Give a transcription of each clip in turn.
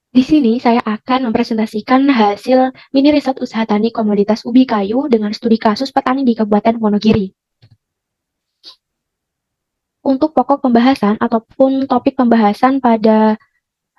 Di sini saya akan mempresentasikan hasil mini riset usaha tani komoditas ubi kayu dengan studi kasus petani di Kabupaten Wonogiri. Untuk pokok pembahasan ataupun topik pembahasan pada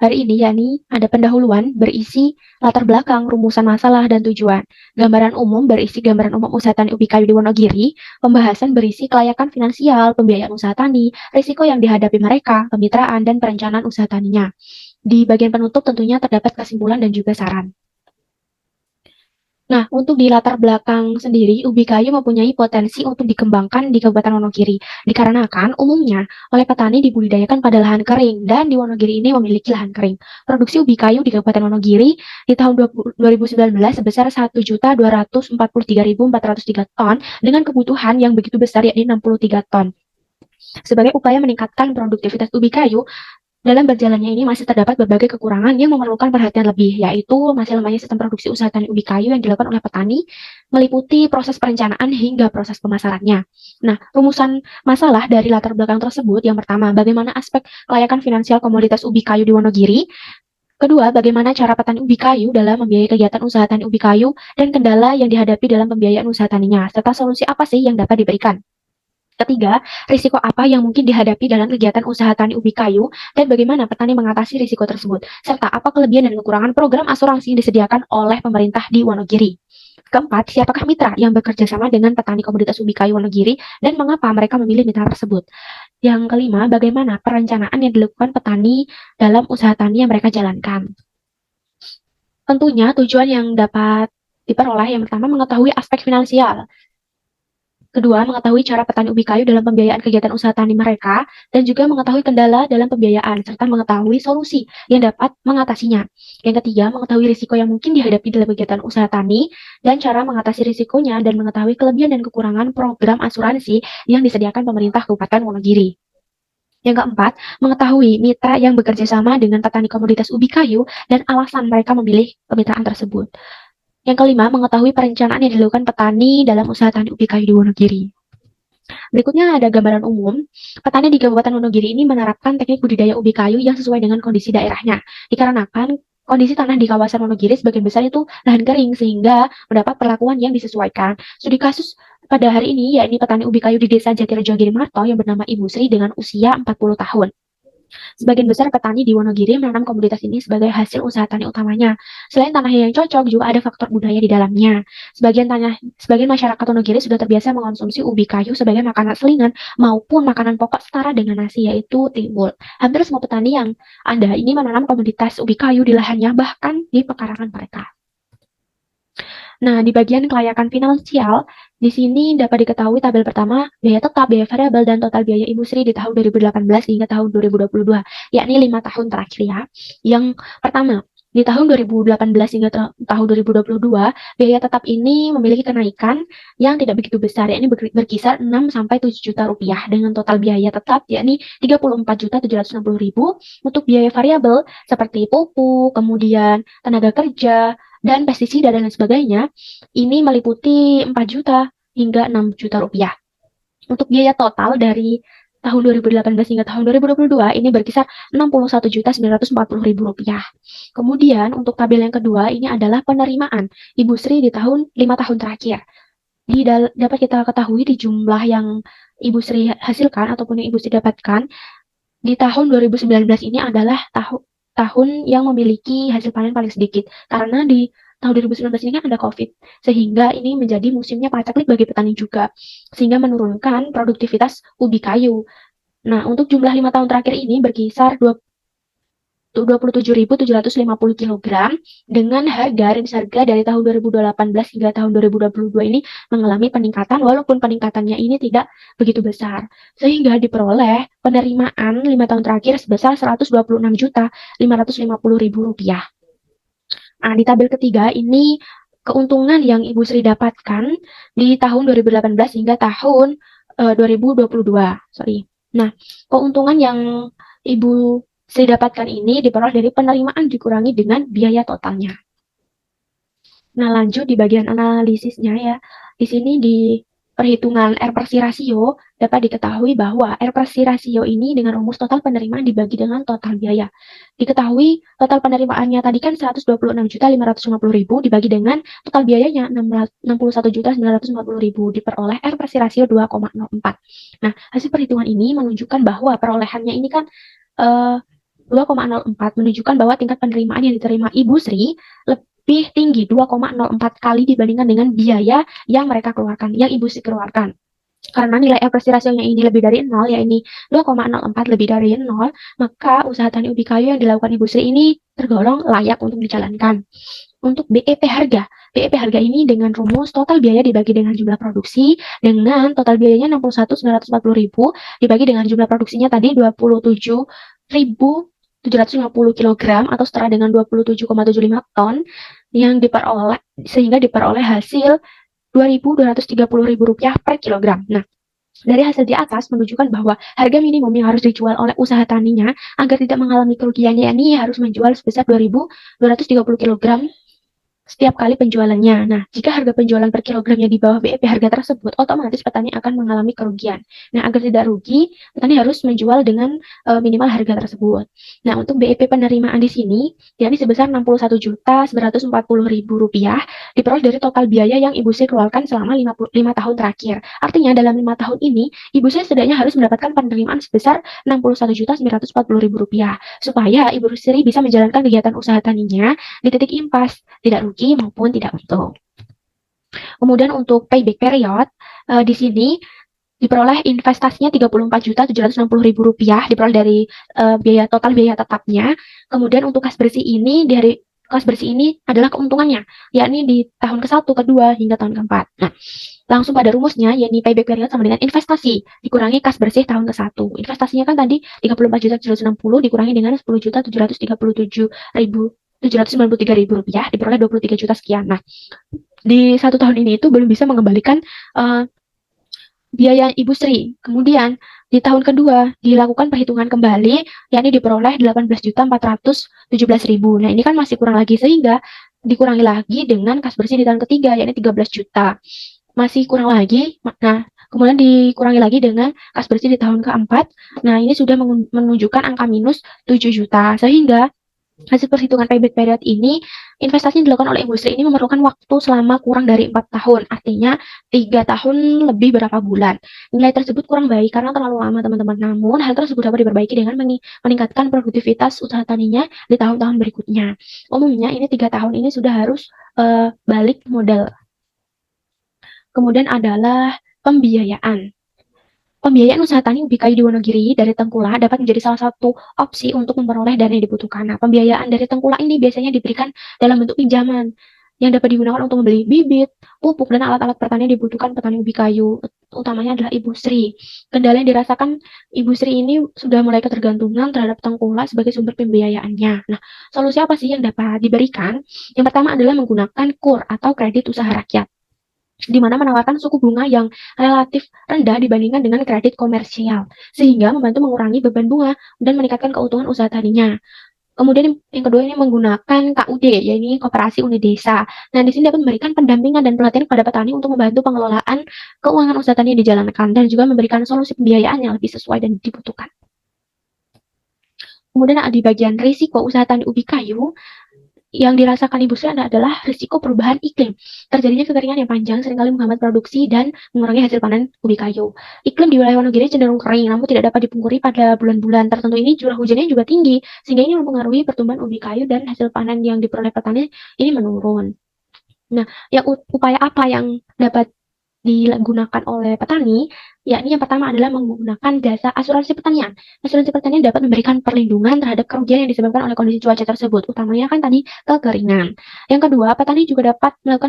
hari ini yakni ada pendahuluan berisi latar belakang, rumusan masalah, dan tujuan. Gambaran umum berisi gambaran umum usaha tani ubi kayu di Wonogiri. Pembahasan berisi kelayakan finansial, pembiayaan usaha tani, risiko yang dihadapi mereka, kemitraan, dan perencanaan usaha taninya. Di bagian penutup tentunya terdapat kesimpulan dan juga saran. Nah, untuk di latar belakang sendiri, ubi kayu mempunyai potensi untuk dikembangkan di Kabupaten Wonogiri, dikarenakan umumnya oleh petani dibudidayakan pada lahan kering, dan di Wonogiri ini memiliki lahan kering. Produksi ubi kayu di Kabupaten Wonogiri di tahun 2019 sebesar 1.243.403 ton dengan kebutuhan yang begitu besar yakni 63 ton. Sebagai upaya meningkatkan produktivitas ubi kayu, dalam berjalannya ini masih terdapat berbagai kekurangan yang memerlukan perhatian lebih, yaitu masih lemahnya sistem produksi usaha tani ubi kayu yang dilakukan oleh petani, meliputi proses perencanaan hingga proses pemasarannya. Nah, rumusan masalah dari latar belakang tersebut, yang pertama, bagaimana aspek kelayakan finansial komoditas ubi kayu di Wonogiri. Kedua, bagaimana cara petani ubi kayu dalam membiayai kegiatan usaha tani ubi kayu dan kendala yang dihadapi dalam pembiayaan usaha taninya, serta solusi apa sih yang dapat diberikan. Ketiga, risiko apa yang mungkin dihadapi dalam kegiatan usaha tani ubi kayu dan bagaimana petani mengatasi risiko tersebut, serta apa kelebihan dan kekurangan program asuransi yang disediakan oleh pemerintah di Wonogiri. Keempat, siapakah mitra yang bekerja sama dengan petani komoditas ubi kayu Wonogiri dan mengapa mereka memilih mitra tersebut. Yang kelima, bagaimana perencanaan yang dilakukan petani dalam usaha tani yang mereka jalankan. Tentunya tujuan yang dapat diperoleh yang pertama mengetahui aspek finansial. Kedua, mengetahui cara petani ubi kayu dalam pembiayaan kegiatan usaha tani mereka, dan juga mengetahui kendala dalam pembiayaan, serta mengetahui solusi yang dapat mengatasinya. Yang ketiga, mengetahui risiko yang mungkin dihadapi dalam kegiatan usaha tani, dan cara mengatasi risikonya, dan mengetahui kelebihan dan kekurangan program asuransi yang disediakan pemerintah Kabupaten Wonogiri. Yang keempat, mengetahui mitra yang bekerja sama dengan petani komoditas ubi kayu dan alasan mereka memilih kemitraan tersebut. Yang kelima, mengetahui perencanaan yang dilakukan petani dalam usaha tani ubi kayu di Wonogiri. Berikutnya ada gambaran umum. Petani di Kabupaten Wonogiri ini menerapkan teknik budidaya ubi kayu yang sesuai dengan kondisi daerahnya. Dikarenakan kondisi tanah di kawasan Wonogiri sebagian besar itu lahan kering sehingga mendapat perlakuan yang disesuaikan. Studi kasus pada hari ini yakni petani ubi kayu di Desa Jatirejo Girimarto yang bernama Ibu Sri dengan usia 40 tahun. Sebagian besar petani di Wonogiri menanam komoditas ini sebagai hasil usaha tani utamanya. Selain tanahnya yang cocok, juga ada faktor budaya di dalamnya. Sebagian masyarakat Wonogiri sudah terbiasa mengonsumsi ubi kayu sebagai makanan selingan maupun makanan pokok setara dengan nasi, yaitu timbul. Hampir semua petani yang ada ini menanam komoditas ubi kayu di lahannya, bahkan di pekarangan mereka. Nah, di bagian kelayakan finansial, di sini dapat diketahui tabel pertama, biaya tetap, biaya variabel, dan total biaya Ibu Sri di tahun 2018 hingga tahun 2022, yakni 5 tahun terakhir ya. Yang pertama, di tahun 2018 hingga tahun 2022, biaya tetap ini memiliki kenaikan yang tidak begitu besar, yakni berkisar 6-7 juta rupiah, dengan total biaya tetap yakni 34.760.000. Untuk biaya variabel seperti pupuk, kemudian tenaga kerja, dan pestisida dan lain sebagainya, ini meliputi 4 juta hingga 6 juta rupiah. Untuk biaya total dari tahun 2018 hingga tahun 2022 ini berkisar 61.940.000 rupiah. Kemudian untuk tabel yang kedua ini adalah penerimaan Ibu Sri di 5 tahun terakhir. Dapat kita ketahui di jumlah yang Ibu Sri hasilkan ataupun yang Ibu Sri dapatkan di tahun 2019 ini adalah tahun yang memiliki hasil panen paling sedikit, karena di tahun 2019 ini kan ada COVID, sehingga ini menjadi musimnya paceklik bagi petani juga, sehingga menurunkan produktivitas ubi kayu. Nah, untuk jumlah 5 tahun terakhir ini berkisar 27.750 kg dengan harga dari tahun 2018 hingga tahun 2022 ini mengalami peningkatan, walaupun peningkatannya ini tidak begitu besar, sehingga diperoleh penerimaan 5 tahun terakhir sebesar 126.550.000 rupiah. Nah, di tabel ketiga ini keuntungan yang Ibu Sri dapatkan di tahun 2018 hingga tahun 2022. Nah, keuntungan yang Ibu Sri dapatkan ini diperoleh dari penerimaan dikurangi dengan biaya totalnya. Nah, lanjut di bagian analisisnya ya. Di sini perhitungan R/C rasio, dapat diketahui bahwa R/C rasio ini dengan rumus total penerimaan dibagi dengan total biaya. Diketahui total penerimaannya tadi kan 126.550.000 dibagi dengan total biayanya 61.940.000 diperoleh R/C rasio 2,04. Nah, hasil perhitungan ini menunjukkan bahwa perolehannya ini kan 2,04 menunjukkan bahwa tingkat penerimaan yang diterima Ibu Sri lebih tinggi 2,04 kali dibandingkan dengan biaya yang mereka keluarkan, yang Ibu Sri keluarkan. Karena nilai R/C rasionya ini lebih dari 0, ya ini 2,04 lebih dari 0, maka usaha tani ubi kayu yang dilakukan Ibu Sri ini tergolong layak untuk dijalankan. Untuk BEP harga ini dengan rumus total biaya dibagi dengan jumlah produksi, dengan total biayanya 61.940.000 dibagi dengan jumlah produksinya tadi 27.750 kg atau setara dengan 27,75 ton yang diperoleh, sehingga diperoleh hasil Rp2.230.000 per kilogram. Nah, dari hasil di atas menunjukkan bahwa harga minimum yang harus dijual oleh usaha taninya agar tidak mengalami kerugiannya, yakni harus menjual sebesar 2.230 kg setiap kali penjualannya. Nah, jika harga penjualan per kilogramnya di bawah BEP harga tersebut, otomatis petani akan mengalami kerugian. Nah, agar tidak rugi, petani harus menjual dengan minimal harga tersebut. Nah, untuk BEP penerimaan di sini, yakni sebesar Rp61.940.000 diperoleh dari total biaya yang Ibu Sri keluarkan selama 5 tahun terakhir. Artinya, dalam 5 tahun ini, Ibu Sri setidaknya harus mendapatkan penerimaan sebesar Rp61.940.000 supaya Ibu Sri bisa menjalankan kegiatan usaha taninya di titik impas, tidak rugi maupun tidak untung. Kemudian untuk payback period, di sini diperoleh investasinya Rp34.760.000 diperoleh dari total biaya tetapnya. Kemudian untuk kas bersih ini adalah keuntungannya, yakni di tahun ke-1, ke-2, hingga tahun ke-4. Nah, langsung pada rumusnya, yakni payback period sama dengan investasi dikurangi kas bersih tahun ke-1. Investasinya kan tadi Rp34.760 dikurangi dengan Rp10.793.793.000 diperoleh Rp23 juta sekian. Nah, di 1 tahun ini itu belum bisa mengembalikan biaya Ibu Sri. Kemudian di tahun kedua dilakukan perhitungan kembali, yakni diperoleh Rp18.417.000. Nah, ini kan masih kurang lagi, sehingga dikurangi lagi dengan kas bersih di tahun ketiga, yakni 13 juta. Masih kurang lagi. Nah, kemudian dikurangi lagi dengan kas bersih di tahun keempat. Nah, ini sudah menunjukkan angka minus 7 juta. Sehingga hasil perhitungan payback period ini, investasi yang dilakukan oleh Ibu Sri ini memerlukan waktu selama kurang dari 4 tahun, artinya 3 tahun lebih berapa bulan. Nilai tersebut kurang baik karena terlalu lama, teman-teman. Namun, hal tersebut dapat diperbaiki dengan meningkatkan produktivitas usaha taninya di tahun-tahun berikutnya. Umumnya, ini 3 tahun ini sudah harus balik modal. Kemudian adalah pembiayaan. Pembiayaan usaha tani ubi kayu di Wonogiri dari Tengkulak dapat menjadi salah satu opsi untuk memperoleh dana yang dibutuhkan. Nah, pembiayaan dari Tengkulak ini biasanya diberikan dalam bentuk pinjaman yang dapat digunakan untuk membeli bibit, pupuk, dan alat-alat pertanian yang dibutuhkan petani ubi kayu. Utamanya adalah Ibu Sri. Kendala yang dirasakan Ibu Sri ini sudah mulai ketergantungan terhadap Tengkulak sebagai sumber pembiayaannya. Nah, solusi apa sih yang dapat diberikan? Yang pertama adalah menggunakan KUR atau kredit usaha rakyat, di mana menawarkan suku bunga yang relatif rendah dibandingkan dengan kredit komersial, sehingga membantu mengurangi beban bunga dan meningkatkan keuntungan usaha taninya. Kemudian yang kedua ini menggunakan KUD, yaitu Koperasi Unit Desa. Nah, di sini dapat memberikan pendampingan dan pelatihan kepada petani untuk membantu pengelolaan keuangan usaha tani yang dijalankan dan juga memberikan solusi pembiayaan yang lebih sesuai dan dibutuhkan. Kemudian di bagian risiko usaha tani ubi kayu, yang dirasakan Ibu Sri adalah risiko perubahan iklim. Terjadinya kekeringan yang panjang seringkali menghambat produksi dan mengurangi hasil panen ubi kayu. Iklim di wilayah Wonogiri cenderung kering, namun tidak dapat dipungkiri pada bulan-bulan tertentu ini curah hujannya juga tinggi, sehingga ini mempengaruhi pertumbuhan ubi kayu dan hasil panen yang diperoleh petani ini menurun. Nah, upaya apa yang dapat digunakan oleh petani, yakni yang pertama adalah menggunakan jasa asuransi pertanian. Asuransi pertanian dapat memberikan perlindungan terhadap kerugian yang disebabkan oleh kondisi cuaca tersebut, utamanya kan tadi kekeringan. Yang kedua, petani juga dapat melakukan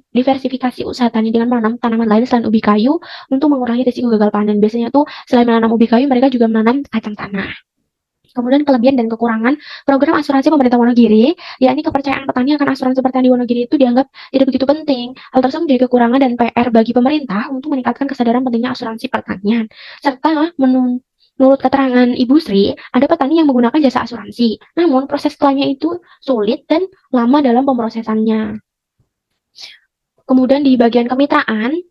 diversifikasi usaha tani dengan menanam tanaman lain selain ubi kayu untuk mengurangi risiko gagal panen. Biasanya tuh selain menanam ubi kayu, mereka juga menanam kacang tanah. Kemudian kelebihan dan kekurangan program asuransi pemerintah Wonogiri, yakni kepercayaan petani akan asuransi pertanian di Wonogiri itu dianggap tidak begitu penting. Hal tersebut menjadi kekurangan dan PR bagi pemerintah untuk meningkatkan kesadaran pentingnya asuransi pertanian. Serta menurut keterangan Ibu Sri, ada petani yang menggunakan jasa asuransi, namun proses klaimnya itu sulit dan lama dalam pemrosesannya. Kemudian di bagian kemitraan,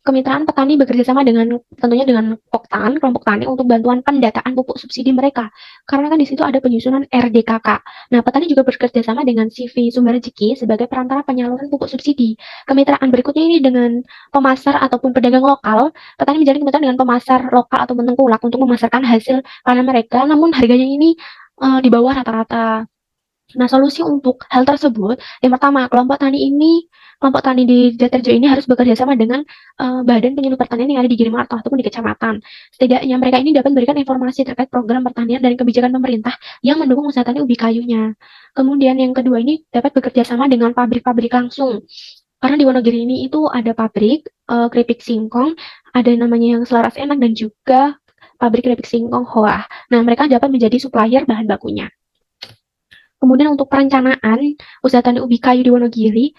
Kemitraan petani bekerja sama tentunya dengan Poktan, kelompok tani untuk bantuan pendataan pupuk subsidi mereka. Karena kan di situ ada penyusunan RDKK. Nah, petani juga bekerja sama dengan CV Sumber Rezeki sebagai perantara penyaluran pupuk subsidi. Kemitraan berikutnya ini dengan pemasar ataupun pedagang lokal. Petani menjalin kemitraan dengan pemasar lokal atau tengkulak untuk memasarkan hasil panen mereka, namun harganya ini di bawah rata-rata. Nah, solusi untuk hal tersebut, yang pertama, kelompok tani di Jaterjo ini harus bekerja sama dengan badan penyuluh pertanian yang ada di Girimarto ataupun di kecamatan. Setidaknya mereka ini dapat memberikan informasi terkait program pertanian dan kebijakan pemerintah yang mendukung usaha tani ubi kayunya. Kemudian yang kedua ini dapat bekerja sama dengan pabrik-pabrik langsung. Karena di Wonogiri ini itu ada pabrik keripik singkong, ada namanya yang Selaras Enak dan juga pabrik keripik singkong Hoa. Nah, mereka dapat menjadi supplier bahan bakunya. Kemudian untuk perencanaan usaha tani ubi kayu di Wonogiri,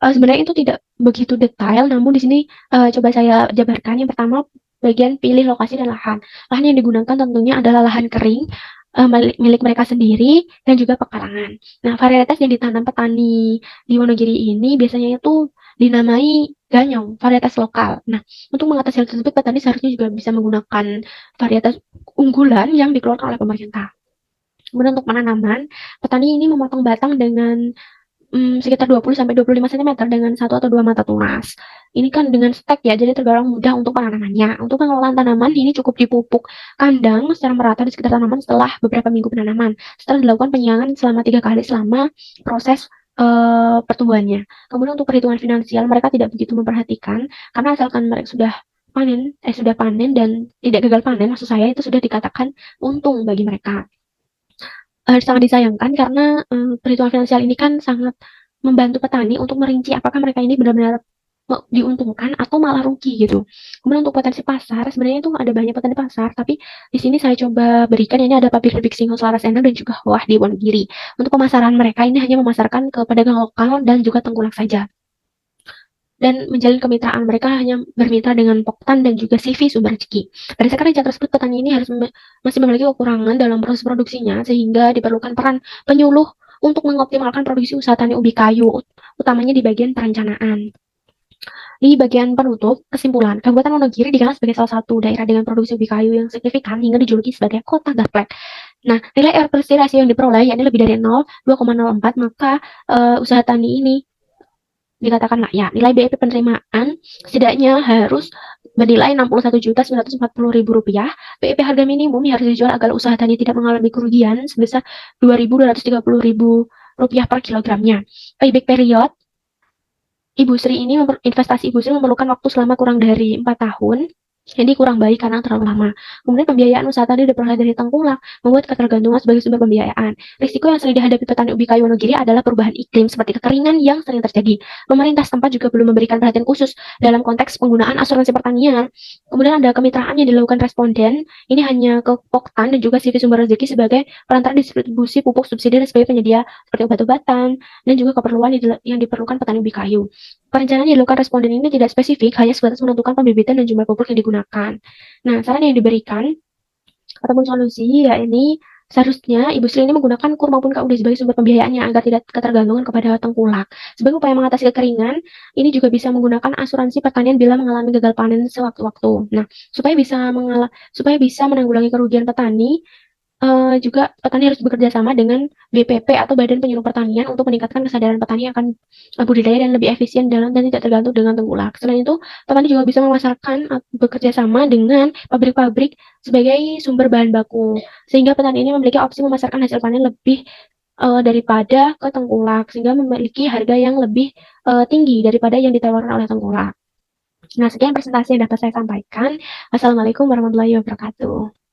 sebenarnya itu tidak begitu detail, namun di sini coba saya jabarkan. Yang pertama, bagian pilih lokasi dan lahan. Lahan yang digunakan tentunya adalah lahan kering, milik mereka sendiri dan juga pekarangan. Nah, varietas yang ditanam petani di Wonogiri ini biasanya itu dinamai ganyong, varietas lokal. Nah, untuk mengatasi hal tersebut, petani seharusnya juga bisa menggunakan varietas unggulan yang dikeluarkan oleh pemerintah. Kemudian untuk penanaman, petani ini memotong batang dengan sekitar 20-25 cm dengan satu atau dua mata tunas. Ini kan dengan stek ya, jadi tergolong mudah untuk penanamannya. Untuk pengelolaan tanaman, ini cukup dipupuk kandang secara merata di sekitar tanaman setelah beberapa minggu penanaman. Setelah dilakukan penyiangan selama 3 kali selama proses pertumbuhannya. Kemudian untuk perhitungan finansial, mereka tidak begitu memperhatikan, karena asalkan mereka sudah panen dan tidak gagal panen, maksud saya itu sudah dikatakan untung bagi mereka. Sangat disayangkan karena perhitungan finansial ini kan sangat membantu petani untuk merinci apakah mereka ini benar-benar diuntungkan atau malah rugi gitu. Kemudian untuk potensi pasar, sebenarnya itu ada banyak potensi pasar, tapi di sini saya coba berikan ini ada pabrik keripik singkong Selaras Enak dan juga Wah di Wonogiri. Untuk pemasaran mereka ini hanya memasarkan ke pedagang lokal dan juga tengkulak saja. Dan menjalin kemitraan mereka hanya bermitra dengan Poktan dan juga CV Sumber Rezeki. Berdasarkan rencana tersebut, petani ini masih memiliki kekurangan dalam proses produksinya, sehingga diperlukan peran penyuluh untuk mengoptimalkan produksi usaha tani ubi kayu, utamanya di bagian perencanaan. Di bagian penutup, kesimpulan, Kabupaten Wonogiri dikenal sebagai salah satu daerah dengan produksi ubi kayu yang signifikan hingga dijuluki sebagai kota gaplek. Nah, nilai air rasio yang diperoleh yakni lebih dari 2,04, maka usaha tani ini dikatakan layak. Nilai BEP penerimaan setidaknya harus bernilai Rp61.940.000. BEP harga minimum yang harus dijual agar usaha tani tidak mengalami kerugian sebesar Rp2.230.000 per kilogramnya. Payback period investasi Ibu Sri memerlukan waktu selama kurang dari 4 tahun. Jadi kurang baik karena terlalu lama. Kemudian pembiayaan usaha tadi diperoleh dari tengkulak, membuat ketergantungan sebagai sumber pembiayaan. Risiko yang sering dihadapi petani ubi kayu Wonogiri adalah perubahan iklim seperti kekeringan yang sering terjadi. Pemerintah setempat juga belum memberikan perhatian khusus dalam konteks penggunaan asuransi pertanian. Kemudian ada kemitraan yang dilakukan responden, ini hanya ke Poktan dan juga CV Sumber Rezeki sebagai perantara distribusi pupuk subsidi dan sebagai penyedia seperti obat-obatan dan juga keperluan yang diperlukan petani ubi kayu. Perencanaan yang dilakukan responden ini tidak spesifik, hanya sebatas menentukan pembibitan dan jumlah pupuk yang digunakan. Nah, saran yang diberikan ataupun solusi ya ini seharusnya Ibu Sri ini menggunakan kur maupun KUD sebagai sumber pembiayaannya agar tidak ketergantungan kepada tengkulak. Sebagai upaya mengatasi kekeringan, ini juga bisa menggunakan asuransi pertanian bila mengalami gagal panen sewaktu-waktu. Nah, supaya bisa menanggulangi kerugian petani, juga petani harus bekerja sama dengan BPP atau Badan Penyuluh Pertanian untuk meningkatkan kesadaran petani akan budidaya dan lebih efisien dan tidak tergantung dengan tengkulak. Selain itu, petani juga bisa memasarkan bekerja sama dengan pabrik-pabrik sebagai sumber bahan baku, sehingga petani ini memiliki opsi memasarkan hasil panen lebih daripada ke tengkulak, sehingga memiliki harga yang lebih tinggi daripada yang ditawarkan oleh tengkulak. Nah, sekian presentasi yang dapat saya sampaikan. Assalamualaikum warahmatullahi wabarakatuh.